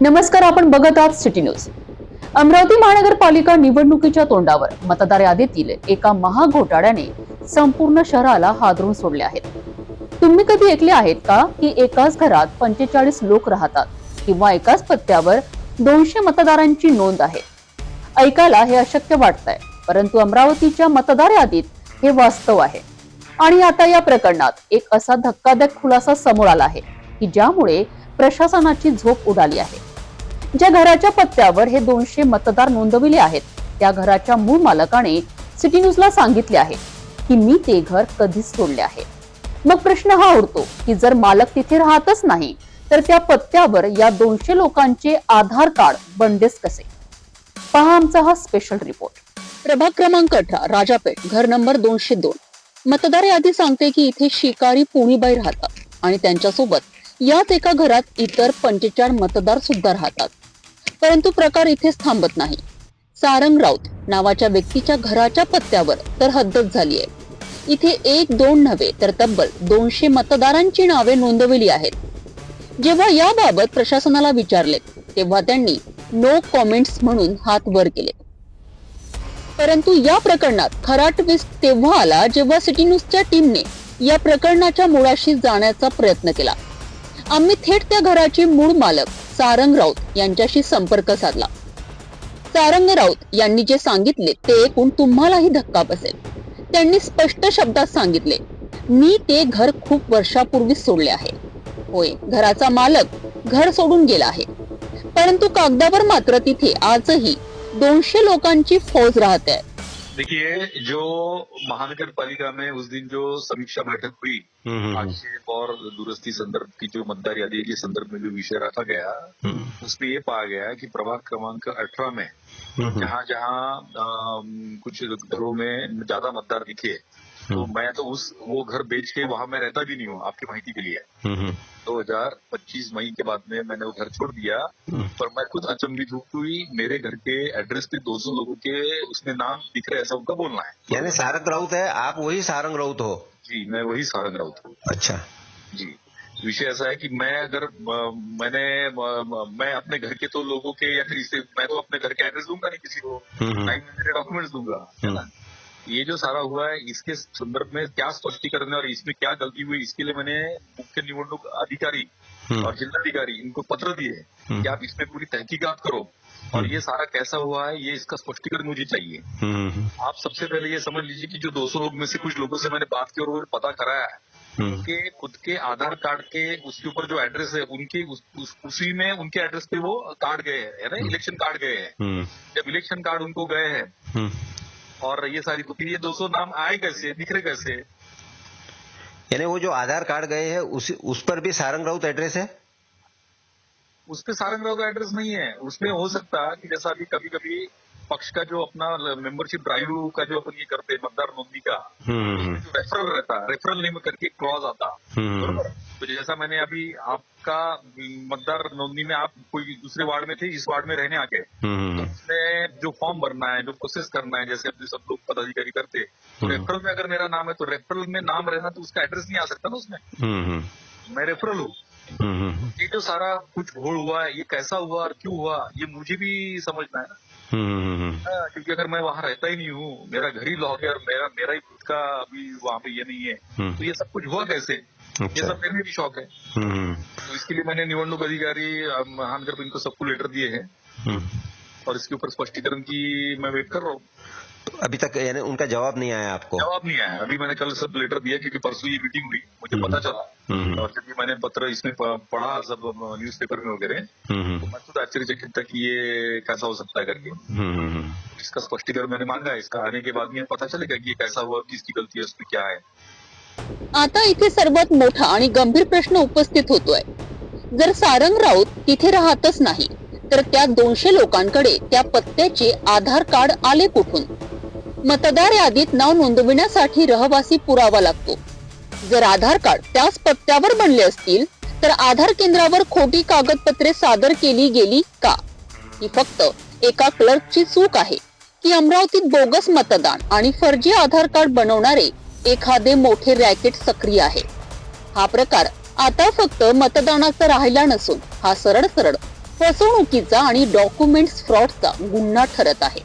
नमस्कार, आपण बघत आहात सिटी न्यूज. अमरावती महानगरपालिका निवडणुकीच्या तोंडावर मतदार यादीतील एका महाघोटाळ्याने संपूर्ण शहराला हादरून सोडले आहेत. तुम्ही कधी ऐकले आहेत का की एकाच घरात 45 लोक राहतात किंवा एकाच पत्त्यावर 200 मतदारांची नोंद आहे? ऐकायला हे अशक्य वाटतंय, परंतु अमरावतीच्या मतदार यादीत हे वास्तव आहे. आणि आता या प्रकरणात एक असा धक्कादायक खुलासा समोर आला आहे की ज्यामुळे प्रशासनाची झोप उडाली आहे. ज्या घराच्या पत्त्यावर हे 200 मतदार नोंदविले आहेत त्या घराच्या मूळ मालकाने सिटी न्यूजला सांगितले आहे की मी ते घर कधीच सोडले आहे. मग प्रश्न हा उरतो की जर मालक तिथे राहतच नाही तर त्या पत्त्यावर या 200 लोकांचे आधार कार्ड बनलेच कसे? पहा आमचा हा स्पेशल रिपोर्ट. प्रभाग क्रमांक 18, राजापेठ, घर नंबर 202. मतदार यादी सांगते की इथे शिकारी पुणीबाई राहतात आणि त्यांच्यासोबत याच एका घरात इतर 45 मतदार सुद्धा राहतात. परंतु प्रकार इथेच थांबत नाही. सारंग राऊत नावाच्या व्यक्तीच्या घराच्या पत्त्यावर तर हद्दच झाली आहे. इथे 1-2 नव्हे तर तब्बल 200 मतदारांची नावे नोंदवली आहेत. जेव्हा याबाबत प्रशासनाला विचारले तेव्हा त्यांनी नो कॉमेंट्स म्हणून हात वर केले. परंतु या प्रकरणात खरा ट्विस्ट तेव्हा आला जेव्हा सिटी न्यूजच्या टीमने या प्रकरणाच्या मुळाशी जाण्याचा प्रयत्न केला. आम्ही थेट त्या घराचे मूळ मालक सारंग राऊत यांच्याशी संपर्क साधला. सारंग राऊत यांनी जे सांगितले ते ऐकून तुम्हालाही धक्का बसेल. त्यांनी स्पष्ट शब्दात सांगितले, मी ते घर खूप वर्षापूर्वी सोडले आहे. होय, घराचा मालक घर सोडून गेला आहे, परंतु कागदावर मात्र तिथे आजही 200 लोकांची फौज राहते. देखिए, जो महानगर पालिका में उस दिन जो समीक्षा बैठक हुई आक्षेप और दुरुस्ती संदर्भ की जो मतदार यादी के संदर्भ में जो विषय रखा गया उसमें ये पाया गया कि प्रभाग क्रमांक 18 में जहाँ जहाँ कुछ घरों में ज्यादा मतदार दिखे तो मैं तो वो घर बेच के वहां मैं रहता भी नहीं हूँ, आपकी माहिती के लिए. 2025 मई के बाद में मैंने वो घर छोड़ दिया, पर मैं खुद अचंभित हूँ कि मेरे घर के एड्रेस पे 200 लोगों के उसमें नाम दिख रहे, ऐसा उनका बोलना है. यानी सारंग राउत है, आप वही सारंग राउत हो? जी, मैं वही सारंग राउत हूँ. अच्छा जी. विषय ऐसा है कि मैं अगर मैं अपने घर के तो लोगों के या फिर इसे मैं तो अपने घर के एड्रेस दूंगा नहीं किसी को, ना ही मेरे डॉक्यूमेंट्स दूंगा, है ना. ये जो सारा हुआ है इसके संदर्भ में क्या स्पष्टीकरण है और इसमें क्या गलती हुई, इसके लिए मैंने मुख्य निवडणूक अधिकारी और जिलाधिकारी इनको पत्र दिए कि आप इसमें पूरी तहकीकात करो और ये सारा कैसा हुआ है ये इसका स्पष्टीकरण मुझे चाहिए. आप सबसे पहले ये समझ लीजिए कि जो 200 लोग में से कुछ लोगों से मैंने बात की और पता कराया है उनके खुद के आधार कार्ड के उसके ऊपर जो एड्रेस है उनके उसी में उनके एड्रेस पे वो कार्ड गए हैं, ना इलेक्शन कार्ड गए हैं. जब इलेक्शन कार्ड उनको गए हैं और ये सारी तो फिर ये 200 नाम आए कैसे, दिख रहे कैसे? यानी वो जो आधार कार्ड गए हैं उस पर भी सारंग राउत एड्रेस है? उस पे सारंग राव का एड्रेस नहीं है. उसमें हो सकता है कि जैसा अभी कभी कभी पक्ष का जो अपना मेंबरशिप ड्राइव का जो अपन ये करते हैं मतदार नोंदणी का जो रेफरल रहता है, रेफरल नेम करके क्लॉज आता, बरोबर. तो जैसा मैंने अभी आपका मतदार नोंदणी में आप कोई दूसरे वार्ड में थे, इस वार्ड में रहने आके तो उसमें जो फॉर्म भरना है, जो प्रोसेस करना है, जैसे अपने सब लोग पदाधिकारी करते, तो रेफरल में अगर मेरा नाम है तो रेफरल में नाम रहना तो उसका एड्रेस नहीं आ सकता ना उसमें. मैं रेफरल हूँ. ये जो सारा कुछ घोल हुआ है ये कैसा हुआ और क्यों हुआ ये मुझे भी समझना है ना. क्योंकि अगर मैं वहाँ रहता ही नहीं हूँ, मेरा घर ही लॉक है और मेरा ही खुद का अभी वहाँ पे ये नहीं है, तो ये सब कुछ हुआ कैसे? ये सब मेरे भी शौक है. तो इसके लिए मैंने निवडणूक अधिकारी महानगर इनको सबको लेटर दिए हैं और इसके ऊपर स्पष्टीकरण की मैं वेट कर रहा हूँ. तो अभी तक यानी उनका जवाब नहीं आया आपको? जवाब नहीं आया. अभी मैंने कल सब लेटर दिया क्योंकि परसों ये मीटिंग हुई, मुझे पता चला और जब मैंने पत्र इसमें पढ़ा सब न्यूज़पेपर में वगैरह तो मैं खुद आश्चर्यचकित था कि ये कैसा हो सकता है करके. इसका स्पष्टीकरण मैंने मांगा है. इसका आने के बाद में पता चलेगा कि ये कैसा हुआ, किसकी गलती है, उसमें क्या है. आता इथे सर्वात मोठा आणि गंभीर प्रश्न उपस्थित होतोय. जर सारंग राऊत तिथे राहतच नाही तर त्या 200 लोकांकडे त्या पत्त्याचे आधार कार्ड आले कुठून? मतदार यादीत नाव नोंदविण्यासाठी रहिवासी पुरावा लागतो. जर आधार कार्ड त्याच पत्त्यावर बनले असतील तर आधार केंद्रावर खोटी कागदपत्रे सादर केली गेली का? ही फक्त एका क्लर्कची चूक आहे की अमरावतीत बोगस मतदान आणि फर्जी आधार कार्ड बनवणारे एखादे मोठे रॅकेट सक्रिय आहे? हा प्रकार आता फक्त मतदानाचा राहिला नसून हा सरळ सरळ फसवणुकीचा आणि डॉक्युमेंट्स फ्रॉडचा गुन्हा ठरत आहे.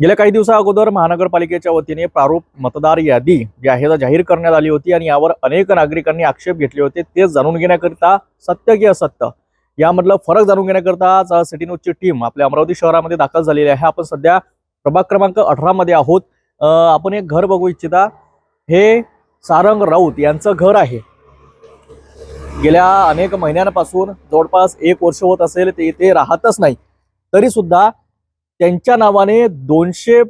गेल्या काही दिवसा अगोदर महानगरपालिकेच्या वतीने प्रारूप मतदार यादी जी आहे ती जाहीर करण्यात आली होती आणि यावर अनेक नागरिकांनी आक्षेप घेतले होते. ते जाणून घेण्याकरिता सत्य की असत्य यामधला फरक जाणून घेण्याकरिता आज सिटी न्यूजची टीम आपल्या अमरावती शहरामध्ये दाखल झालेली आहे. आपण सध्या प्रभाग क्रमांक 18 मध्ये आहोत. आपण एक घर बघू इच्छिता. हे सारंग राऊत यांचं घर आहे. गेल्या अनेक महिन्यांपासून जवळपास 1 वर्ष होत असेल ते इथे राहतच नाही. तरी सुद्धा त्यांच्या नावाने 200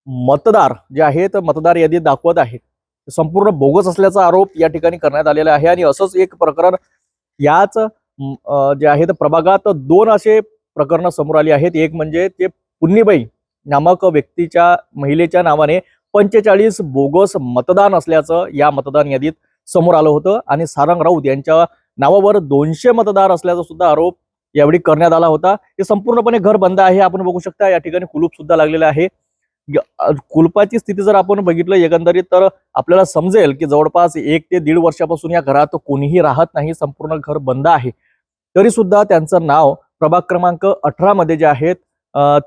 मतदार जे आहेत मतदार यादीत दाखवत आहेत. संपूर्ण बोगस असल्याचा आरोप या ठिकाणी करण्यात आलेला आहे. आणि असंच एक प्रकरण याच जे आहेत प्रभागात 2 असे प्रकरण समोर आली आहेत. एक म्हणजे ते पुन्नीबाई नामक व्यक्तीच्या महिलेच्या नावाने 45 बोगस मतदान असल्याचं या मतदान यादीत समोर आलं होतं. आणि सारंग राऊत यांच्या नावावर 200 मतदार असल्याचा सुद्धा आरोप यावेळी करण्यात आला होता. हे संपूर्णपणे घर बंद आहे. आपण बघू शकता या ठिकाणी कुलूप सुद्धा लागलेलं आहे. कुलपाची स्थिती जर आपण बघितलं एकंदरीत तर आपल्याला समजेल की जवळपास 1 ते 1.5 वर्षापासून या घरात कोणीही राहत नाही. संपूर्ण घर बंद आहे. तरी सुद्धा त्यांचं नाव प्रभाग क्रमांक 18 मध्ये जे आहेत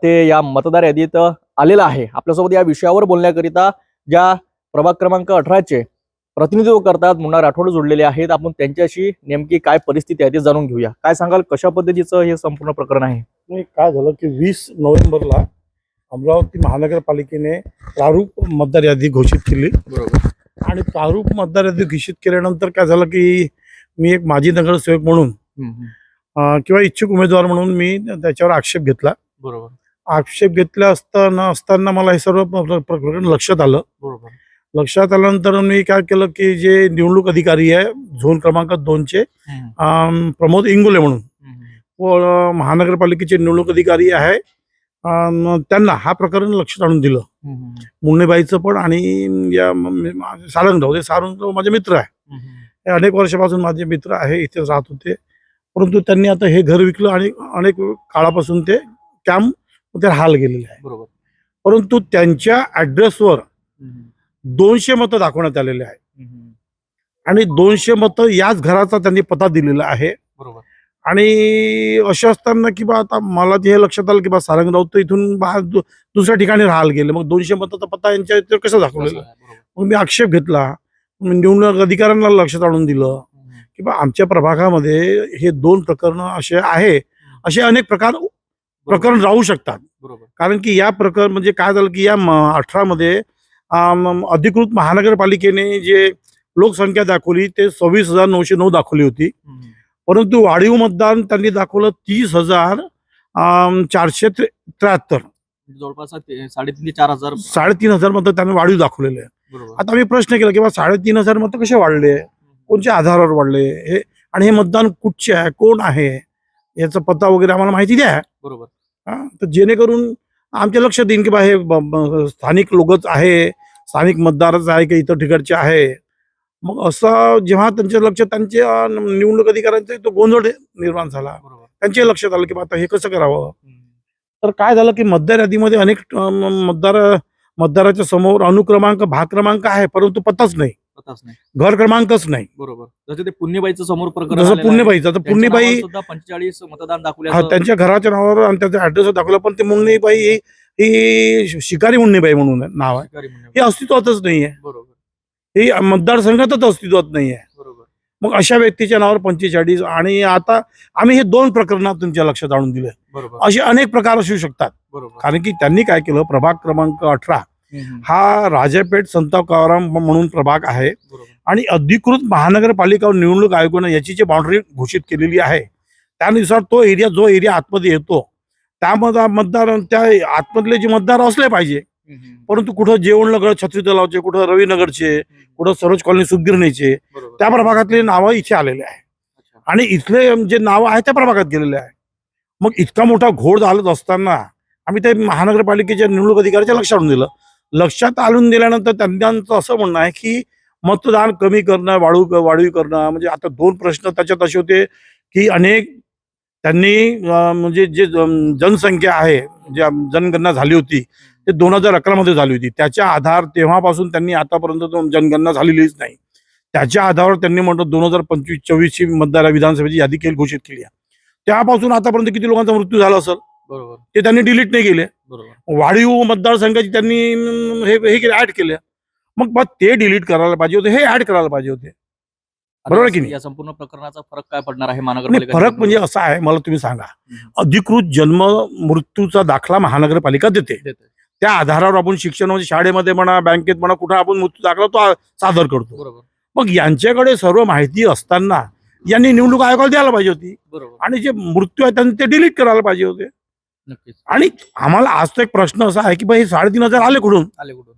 ते या मतदार यादीत आलेलं आहे. आपल्यासोबत या विषयावर बोलण्याकरिता ज्या प्रभाग क्रमांक 18चे प्रतिनिधित्व करतात मुन्ना राठोड जोडलेले आहेत. आपण त्यांच्याशी नेमकी काय परिस्थिती आहे ते जाणून घेऊया. काय सांगाल, कशा पद्धतीचं हे संपूर्ण प्रकरण आहे? नाही, काय झालं की 20 नोव्हेंबरला अमरावती महानगरपालिकेने प्रारूप मतदार यादी घोषित केली. बरोबर. आणि प्रारूप मतदार यादी घोषित केल्यानंतर काय झालं की मी एक माजी नगरसेवक म्हणून किंवा इच्छुक उमेदवार म्हणून मी त्याच्यावर आक्षेप घेतला. बरोबर. आक्षेप घेतला असताना मला हे सर्व प्रकरण लक्षात आलं. बरोबर. लक्षात आल्यानंतर मी काय केलं की जे निवडणूक अधिकारी आहे झोन क्रमांक 2चे प्रमोद इंगोले म्हणून व महानगरपालिकेचे निवडणूक अधिकारी आहे त्यांना हा प्रकरण लक्षात आणून दिलं. मुन्नेबाईचं पण आणि या सारंग राऊत माझे मित्र आहे. हे अनेक वर्षापासून माझे मित्र आहे, इथेच राहत होते. परंतु त्यांनी आता हे घर विकलं आणि अनेक काळापासून ते कॅम्प मध्ये राहायला गेलेले आहे. बरोबर. परंतु त्यांच्या ऍड्रेसवर 200 मतं दाखवण्यात आलेले आहे आणि 200 मतं याच घराचा त्यांनी पत्ता दिलेला आहे. बरोबर. आणि असं असताना की बा आता मला हे लक्षात आलं की बा सारंग राऊत इथून दुसऱ्या ठिकाणी राहायला गेले. मग 200 मताचा पत्ता यांच्या इथे कसा दाखवलेला? मग मी आक्षेप घेतला. निवडणूक अधिकाऱ्यांना लक्षात आणून दिलं की बा आमच्या प्रभागामध्ये हे 2 प्रकरण असे अनेक प्रकरण राहू शकतात. बरोबर. कारण की या प्रकरण म्हणजे काय झालं की या 18 मध्ये अधिकृत महानगरपालिकेने जे लोकसंख्या दाखवली ते 26,909 दाखवली होती. परंतु वाढीव मतदान त्यांनी दाखवलं 30,473. जवळपास 3,500 ते 4,000. 3,500 मतं त्यांनी वाढीव दाखवलेले आहे. बरोबर. आता मी प्रश्न केला की 3,500 मतं कसे वाढले, कोणत्या आधारावर वाढले हे, आणि हे मतदान कुठचे आहे, कोण आहे, याचा पत्ता वगैरे आम्हाला माहिती द्या. बरोबर. तर जेणेकरून आमच्या लक्षात येईल की बा हे स्थानिक लोकच आहे, स्थानिक मतदारच आहे की इतर ठिकाणचे आहे. मग असं जेव्हा त्यांच्या लक्षात त्यांच्या निवडणूक अधिकाऱ्यांचा तो गोंधळ निर्माण झाला. बरोबर. त्यांच्या लक्षात आलं की बा आता हे कसं करावं. तर काय झालं की मतदार यादीमध्ये अनेक मतदाराच्या समोर अनुक्रमांक भाग क्रमांक आहे परंतु पत्ताच नाही, पताच नाही. घर क्रमांकच नाही. बरोबर. जसं ते पुन्नीबाईचं समोर प्रकरण जसं आलेलं आहे. पुन्नेबाईचं तर त्यांच्या पुन्नेबाई नावावर सुद्धा 45 मतदान दाखवले. त्यांच्या घराच्या नावावर आणि त्याच्या ऍड्रेसवर दाखवलं, पण ते मुन्नेबाई ही शिकारी मुन्नेबाई म्हणून नाव आहे, हे अस्तित्वातच नाहीये. बरोबर. हे मतदारसंघातच अस्तित्वात नाहीये. बरोबर. मग अशा व्यक्तीच्या नावावर 45. आणि आता आम्ही हे 2 प्रकरणात तुमच्या लक्षात आणून दिले. बरोबर. असे अनेक प्रकार असू शकतात. बरोबर. कारण की त्यांनी काय केलं, प्रभाग क्रमांक 18 हा राजापेठ संत तुकाराम म्हणून प्रभाग आहे. बरोबर. आणि अधिकृत महानगरपालिका व निवडणूक आयोगानं याची जी बाउंड्री घोषित केलेली आहे त्यानुसार तो एरिया जो एरिया आतमध्ये येतो त्यामध्ये मतदार त्या आतमधले जे मतदार असले पाहिजे. परंतु कुठं जेवणनगर छत्री तलावचे, कुठं रविनगरचे, कुठं सरोज कॉलनी सुखगिरणीचे, बरोबर. त्या प्रभागातले नावं इथे आलेले आहे आणि इथले जे नाव आहे त्या प्रभागात गेलेले आहे. मग इतका मोठा घोळ झालत असताना आम्ही ते महानगरपालिकेच्या निवडणूक अधिकाऱ्याच्या लक्षात आणून दिलं. लक्षात आणून दिल्यानंतर त्यांचं असं म्हणणं आहे की मतदान कमी करणं, वाढीव करणं. म्हणजे आता 2 प्रश्न त्याच्यात असे होते की अनेक त्यांनी म्हणजे जे जनसंख्या आहे, ज्या जनगणना झाली होती ते 2011 मध्ये झाली होती. त्याच्या आधार तेव्हापासून त्यांनी आतापर्यंत जनगणना झालेलीच नाही. त्याच्या आधारावर त्यांनी म्हणतो 2025-24ची मतदार विधानसभेची यादी केली, घोषित केली आहे. त्यापासून आतापर्यंत किती लोकांचा मृत्यू झाला असेल बरोबर ते त्यांनी डिलीट नाही केले. बरोबर वाढीव मतदारसंघाची त्यांनी हे ऍड केले. मग बा ते डिलीट करायला पाहिजे होते, हे ऍड करायला पाहिजे होते. बरोबर की नाही? या संपूर्ण प्रकरणाचा फरक काय पडणार आहे नाही, महानगरपालिका फरक म्हणजे असा आहे, मला तुम्ही सांगा, अधिकृत जन्म मृत्यूचा दाखला महानगरपालिका देते. त्या आधारावर आपण शिक्षण म्हणजे शाळेमध्ये म्हणा, बँकेत म्हणा, कुठं आपण मृत्यू दाखला तो सादर करतो. बरोबर मग यांच्याकडे सर्व माहिती असताना यांनी निवडणूक आयोगाला द्यायला पाहिजे होती बरोबर आणि जे मृत्यू आहे त्यांनी ते डिलीट करायला पाहिजे होते. नक्कीच आणि आम्हाला आज तो एक प्रश्न असा आहे की हे 3,500 आले कुठून आले कुठून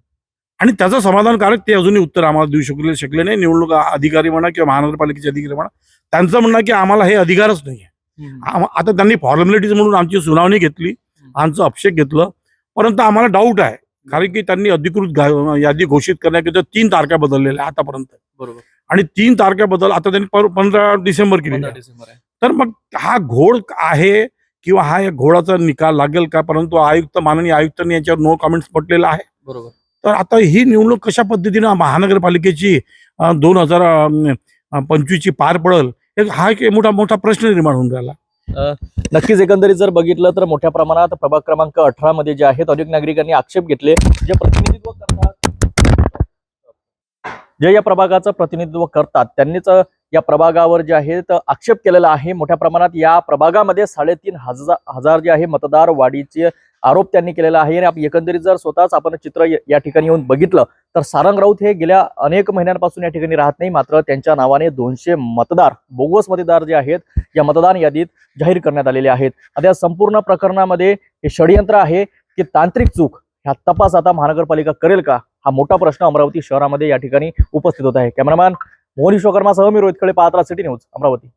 आणि त्याचं समाधानकारक ते अजूनही उत्तर आम्हाला देऊ शकले नाही. निवडणूक अधिकारी म्हणा किंवा महानगरपालिकेचे अधिकारी म्हणा, त्यांचं म्हणणं की आम्हाला हे अधिकारच नाही आहे. आता त्यांनी फॉर्मॅलिटीज म्हणून आमची सुनावणी घेतली, आमचं अभिषेक घेतलं, परंतु आम्हाला डाऊट आहे कारण की त्यांनी अधिकृत यादी घोषित करण्याकरिता 3 तारखा बदललेल्या आहे आतापर्यंत. बरोबर आणि 3 तारखेबद्दल आता त्यांनी 15 डिसेंबर केली. 15 डिसेंबर आहे. तर मग हा घोळ आहे किंवा हा एक घोळाचा निकाल लागेल का? परंतु माननीय आयुक्तांनी याच्यावर नो कमेंट्स म्हटलेलं आहे. बरोबर तर आता ही निवडणूक कशा पद्धतीनं महानगरपालिकेची 2025ची पार पडेल, हा एक मोठा प्रश्न निर्माण होऊन राहिला. नक्कीच एकंदरीत जर बघितलं तर मोठ्या प्रमाणात प्रभाग क्रमांक 18 मध्ये जे आहेत अनेक नागरिकांनी आक्षेप घेतले. जे प्रतिनिधित्व करतात, जे या प्रभागाचं प्रतिनिधित्व करतात त्यांनीच या प्रभागावर जे आहेत आक्षेप केलेला आहे. मोठ्या प्रमाणात या प्रभागामध्ये 3,500 जे आहे मतदार वाढीचे आरोप त्यांनी केलेला आहे. आणि एकंदरीत जर स्वतःच आपण चित्र या ठिकाणी येऊन बघितलं तर सारंग राऊत हे गेल्या अनेक महिन्यांपासून या ठिकाणी राहत नाही, मात्र त्यांच्या नावाने 200 मतदार, बोगस मतदार जे आहेत या मतदान यादीत जाहीर करण्यात आलेले आहेत. आता या संपूर्ण प्रकरणामध्ये हे षडयंत्र आहे की तांत्रिक चूक, ह्या तपास आता महानगरपालिका करेल का, हा मोठा प्रश्न अमरावती शहरामध्ये या ठिकाणी उपस्थित होत आहे. कॅमेरामॅन मोहन विश्वकर्मासह मी रोहित खळे, पाहत राहा सिटी न्यूज, अमरावती.